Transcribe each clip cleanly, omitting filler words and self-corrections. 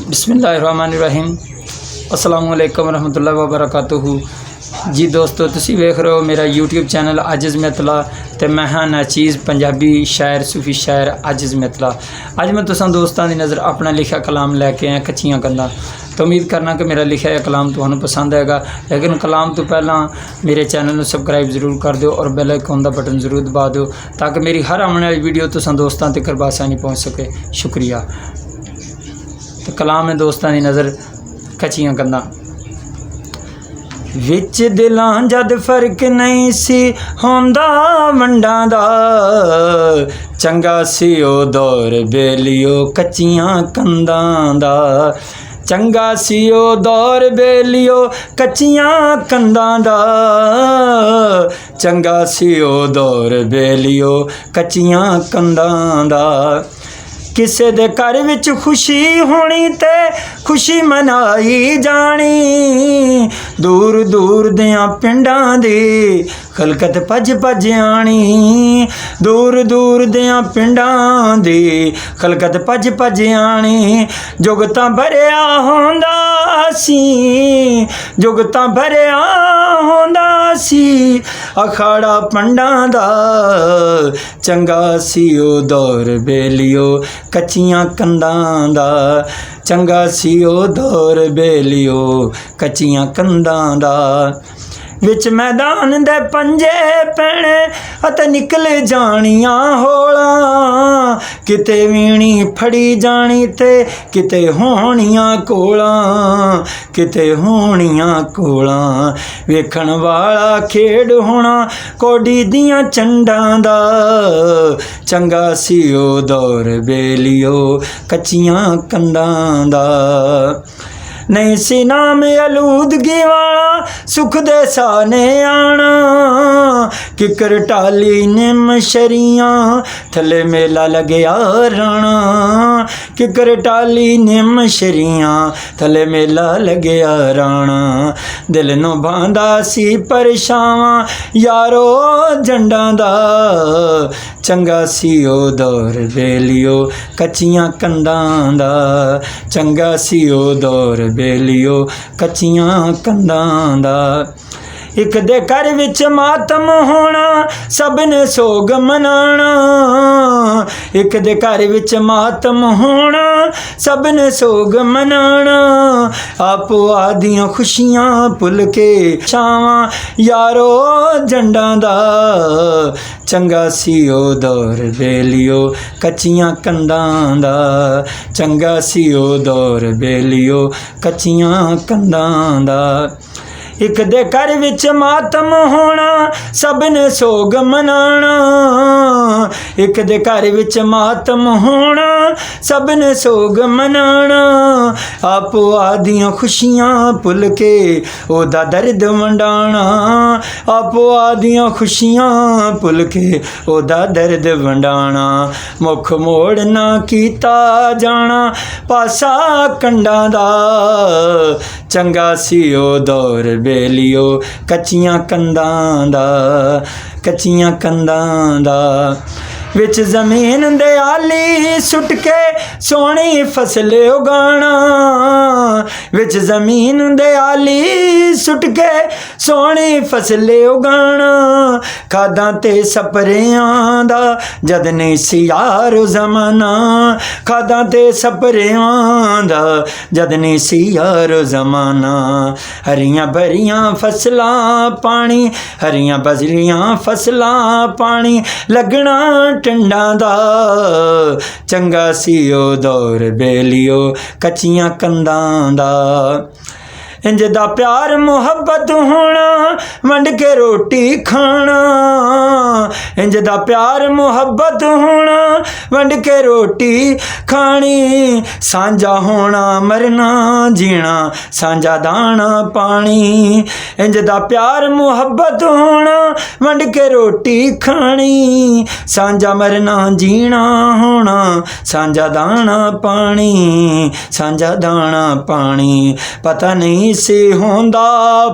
बिस्मिल्लाहिर्रहमानिर्रहीम अस्सलामु अलैकुम रहमतुल्लाहि व बरकातुहू। जी दोस्तों, तुसी वेख रहे हो मेरा यूट्यूब चैनल आजिज़ मित्तला ते मैं हाँ नाचीज़ पंजाबी शायर सूफी शायर आजिज़ मित्तला। अज मैं तुसां दोस्तां दी नज़र अपना लिखा कलाम लैके आया कच्चियां कंधां। तो उम्मीद करना कि मेरा लिखा कलाम तुहानू पसंद आएगा, लेकिन कलाम तो पहला मेरे चैनल को सबसक्राइब जरूर कर दो और बेल आइकन का बटन जरूर दबा दो ताकि मेरी हर आने वाली वीडियो तुसां दोस्तां तक बासानी पहुँच सके। शुक्रिया। तो कलाम है दोस्तां दी नज़र कच्चियां कंधां। विच दिलां जद फर्क नहीं सी होंदा वंडां दा, चंगा सी ओ दौर बेलियो कच्चियां कंधां दा। चंगा सी ओ दौर बेलियो कच्चियां कंधां दा, चंगा सी ओ दौर बेलियो कच्चियां कंधां दा। किसे दे घर विच खुशी होनी ते खुशी मनाई जानी, दूर दूर दियां पिंडां दी खलकत भज भज आनी, दूर दूर दियां पिंडां दी खलकत भज भज आनी। जुगतां भरिया होंदा सी, जुगतां भरिया होंदा सी अखाड़ा पंडां दा, चंगा सी ओ दौर बेलियो कच्चियां कंधां दा, चंगा सी ओ दौर बेलियो कच्चियां कंधां दा। विच मैदान दे पंजे पैणे अते निकल जानियां होला, किते वीणी फड़ी जानी ते किते होनियां कोला, किते होनियां कोला। वेखण वाला खेड होना कोडी दियां चंडां दा, चंगा सी ओ दौर बेलियो कच्चियां कंधां दा। नहीं सी नाम आलूदगी वाला सुख दे साने आना, किकर टाली निम शरियां थले मेला लगया राणा, किकर टाली निम शरियां थले मेला लगया राणा। दिल नू भांदा सी परछावां यारो जंडां दा, चंगा सी ओ दौर बेलियो कच्चियां कंधां दा, चंगा सी ओ दौर बेलियो कच्चियां कंधां दा। एक दे घर विच मातम होना सब ने सोग मनाना, एक दे घर विच मातम होना सब ने सोग मनाना। आपो आदियां खुशियां भुल के छावां यारो जंडां दा, चंगा सी ओ दौर बेलियो कच्चियां कंधां दा, चंगा सी ओ दौर बेलियो कच्चियां कंधां दा। एक दे घर विच मातम होना सब ने सोग मनाना, एक दे घर विच मातम होना सब ने सोग मनाना। आपो आदियां खुशियां भुल के ओदा दर्द वंडाना, आपो आदियां खुशियां भुल के ओदा दर्द वंडाना। मुख मोड़ ना कीता जाना पासा कंडां दा, चंगा सी ओ दौर बेलियो कच्चियां कंधां दा, कच्चियां कंधां दा। विच जमीन दे आली सुट के सोहनी फसल उगाना, विच जमीन दे आली सुट के सोहनी फसल उगाना। खादां ते सपरेआं दा जद नहीं सी यार जमाना, खादां ते सपरेआं दा जद नहीं सी यार जमाना। हरियां भरियां फसलां पानी, हरियां बजरियां फसलां पानी लगना टंडां दा, चंगा सी ओ दौर बेलियो कच्चियां कंधां दा। इंज दा प्यार मुहब्बत होना वंड के रोटी खाना, इंज दा प्यार मुहब्बत होना वंड के रोटी खानी। सांझा होना मरना जीना सांझा दाना पानी, इंज दा प्यार मुहब्बत होना वंड के रोटी खानी। सांझा मरना जीना होना सांझा दाना पानी, सांझा दाना पानी। पता नहीं सी होंदा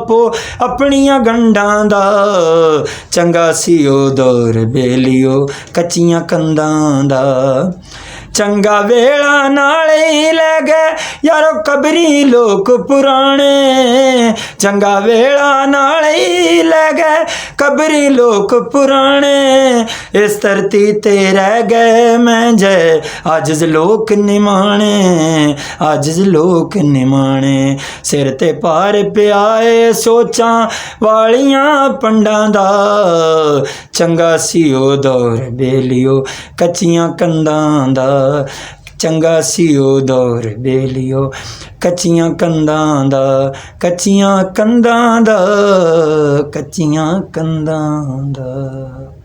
पो अपनियां गंढां दा, चंगा सी ओ दौर बेलियो कच्चियां कंधां दा। चंगा वेला नाल ही लै गए यारो कबरी लोग पुराने चंगा वेला नाल ही लै गए। कबरी लोग पुराने इस धरती ते रह गए। मैं जय आजिज़ लोक निमाणे, आजिज़ लोक निमाणे। सिर ते पार पियाए सोचां वालियां पंडां दा, चंगा सी ओ दौर बेलियो कच्चियां कंधां दा। चंगा सी ओ दौर बेलियो कच्चियां कंधां दा, कच्चियां कंधां दा, कच्चियां कंधां दा।